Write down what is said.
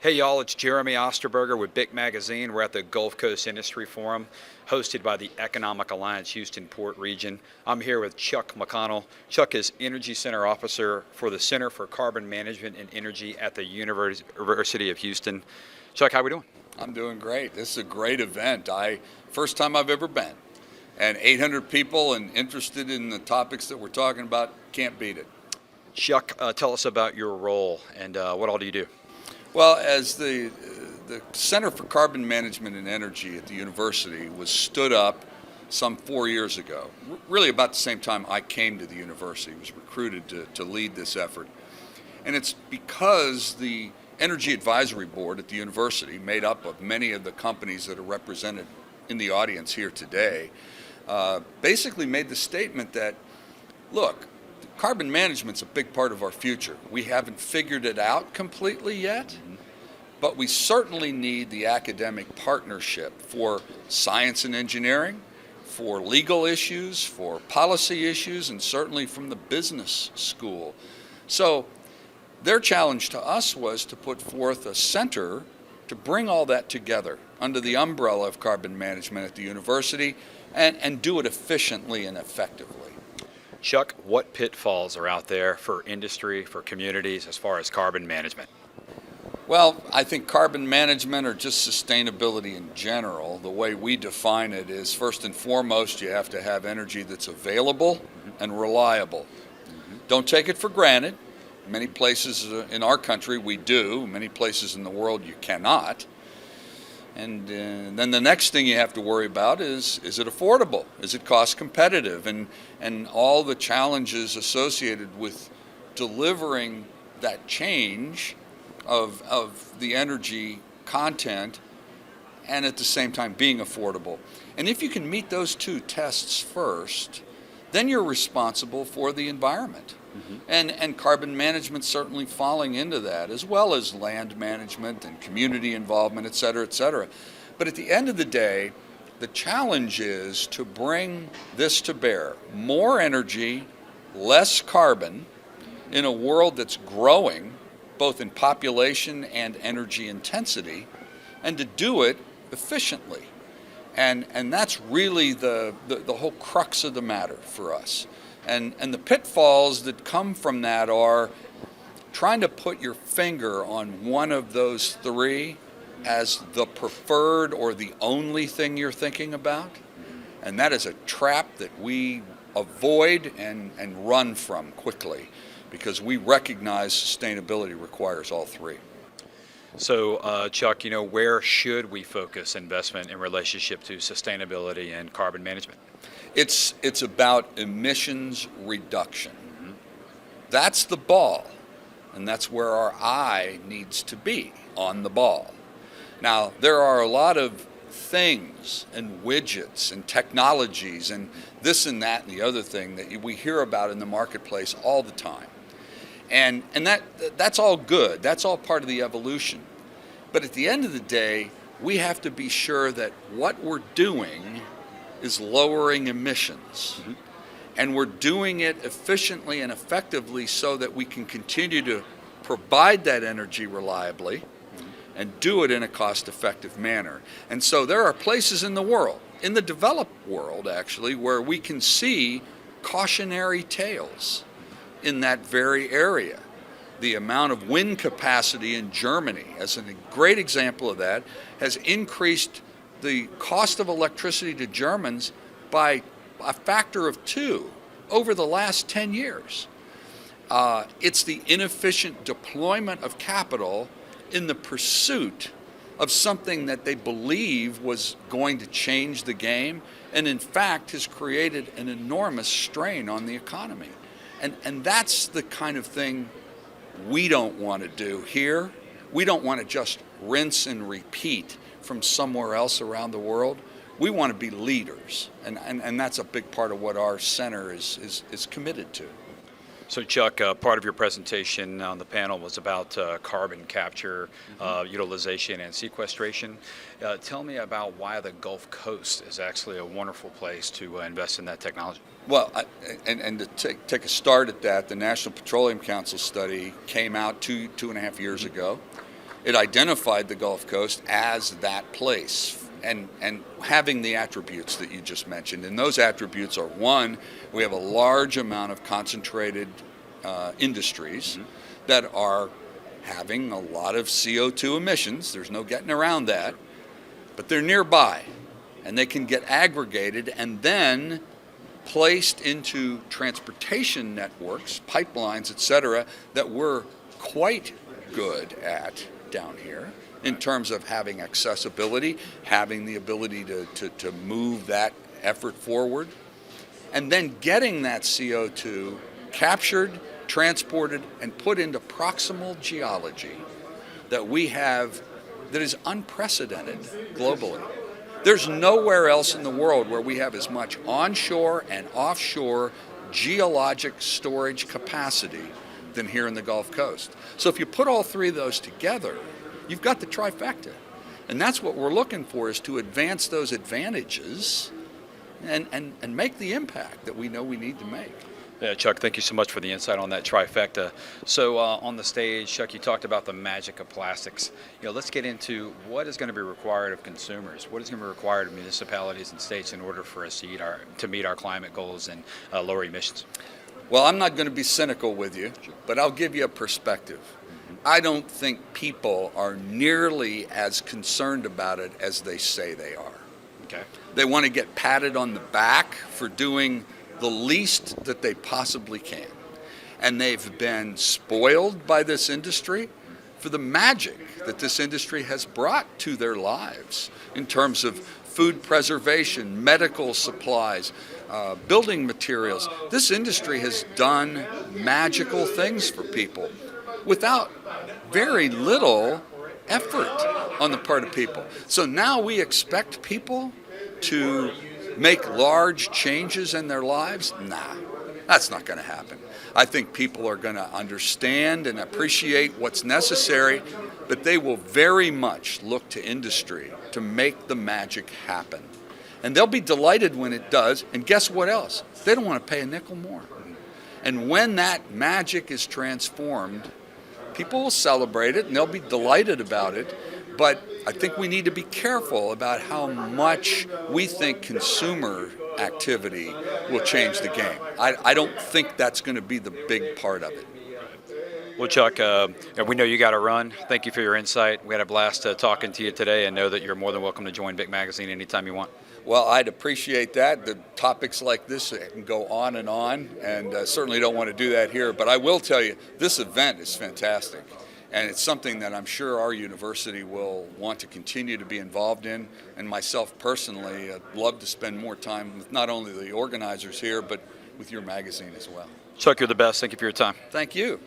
Hey y'all, it's Jeremy Osterberger with BIC Magazine. We're at the Gulf Coast Industry Forum hosted by the Economic Alliance Houston Port Region. I'm here with Chuck McConnell. Chuck is Energy Center Officer for the Center for Carbon Management and Energy at the University of Houston. Chuck, how we doing? I'm doing great. This is a great event. First time I've ever been. And 800 people and interested in the topics that we're talking about, can't beat it. Chuck, tell us about your role and what all do you do? Well, as the Center for Carbon Management and Energy at the university was stood up some 4 years ago, really about the same time I came to the university, was recruited to lead this effort. And it's because the Energy Advisory Board at the university, made up of many of the companies that are represented in the audience here today, basically made the statement that, look, carbon management's a big part of our future. We haven't figured it out completely yet, but we certainly need the academic partnership for science and engineering, for legal issues, for policy issues, and certainly from the business school. So their challenge to us was to put forth a center to bring all that together under the umbrella of carbon management at the university and do it efficiently and effectively. Chuck, what pitfalls are out there for industry, for communities, as far as carbon management? Well, I think carbon management or just sustainability in general, the way we define it is, first and foremost, you have to have energy that's available and reliable. Don't take it for granted. Many places in our country we do. Many places in the world you cannot. And then the next thing you have to worry about is it affordable? Is it cost competitive? And all the challenges associated with delivering that change of the energy content and at the same time being affordable. And if you can meet those two tests first, then you're responsible for the environment. And carbon management certainly falling into that, as well as land management and community involvement, et cetera, et cetera. But at the end of the day, the challenge is to bring this to bear. More energy, less carbon, in a world that's growing, both in population and energy intensity, and to do it efficiently. And that's really the whole crux of the matter for us. And the pitfalls that come from that are trying to put your finger on one of those three as the preferred or the only thing you're thinking about. And that is a trap that we avoid and run from quickly, because we recognize sustainability requires all three. So, Chuck, where should we focus investment in relationship to sustainability and carbon management? It's about emissions reduction. That's the ball, and that's where our eye needs to be, on the ball. Now, there are a lot of things and widgets and technologies and this and that and the other thing that we hear about in the marketplace all the time. And that's all good. That's all part of the evolution. But at the end of the day, we have to be sure that what we're doing is lowering emissions. And we're doing it efficiently and effectively so that we can continue to provide that energy reliably and do it in a cost-effective manner. And so there are places in the world, in the developed world actually, where we can see cautionary tales in that very area. The amount of wind capacity in Germany, as a great example of that, has increased the cost of electricity to Germans by a factor of 2 over the last 10 years. It's the inefficient deployment of capital in the pursuit of something that they believe was going to change the game, and in fact has created an enormous strain on the economy. And that's the kind of thing we don't want to do here. We don't want to just rinse and repeat from somewhere else around the world. We want to be leaders, and that's a big part of what our center is committed to. So Chuck, part of your presentation on the panel was about carbon capture, utilization, and sequestration. Tell me about why the Gulf Coast is actually a wonderful place to invest in that technology. Well, and to take a start at that, the National Petroleum Council study came out two and a half years ago. It identified the Gulf Coast as that place and having the attributes that you just mentioned. And those attributes are, one, we have a large amount of concentrated industries that are having a lot of CO2 emissions. There's no getting around that. But they're nearby, and they can get aggregated and then placed into transportation networks, pipelines, et cetera, that we're quite good at down here in terms of having accessibility, having the ability to move that effort forward, and then getting that CO2 captured, transported, and put into proximal geology that we have that is unprecedented globally. There's nowhere else in the world where we have as much onshore and offshore geologic storage capacity than here in the Gulf Coast. So if you put all three of those together, you've got the trifecta. And that's what we're looking for, is to advance those advantages and make the impact that we know we need to make. Yeah, Chuck, thank you so much for the insight on that trifecta. So on the stage, Chuck, you talked about the magic of plastics. Let's get into what is going to be required of consumers, what is going to be required of municipalities and states in order for us to meet our climate goals and lower emissions. Well, I'm not going to be cynical with you, but I'll give you a perspective. I don't think people are nearly as concerned about it as they say they are. Okay. They want to get patted on the back for doing the least that they possibly can. And they've been spoiled by this industry for the magic that this industry has brought to their lives in terms of food preservation, medical supplies, building materials. This industry has done magical things for people without very little effort on the part of people. So now we expect people to make large changes in their lives? Nah, that's not going to happen. I think people are going to understand and appreciate what's necessary, but they will very much look to industry to make the magic happen. And they'll be delighted when it does, and guess what else? They don't want to pay a nickel more. And when that magic is transformed, people will celebrate it and they'll be delighted about it. But I think we need to be careful about how much we think consumer activity will change the game. I don't think that's going to be the big part of it. Well, Chuck, we know you got to run. Thank you for your insight. We had a blast talking to you today, and know that you're more than welcome to join BIC Magazine anytime you want. Well, I'd appreciate that. The topics like this can go on, and certainly don't want to do that here. But I will tell you, this event is fantastic. And it's something that I'm sure our university will want to continue to be involved in. And myself personally, I'd love to spend more time with not only the organizers here, but with your magazine as well. Chuck, you're the best. Thank you for your time. Thank you.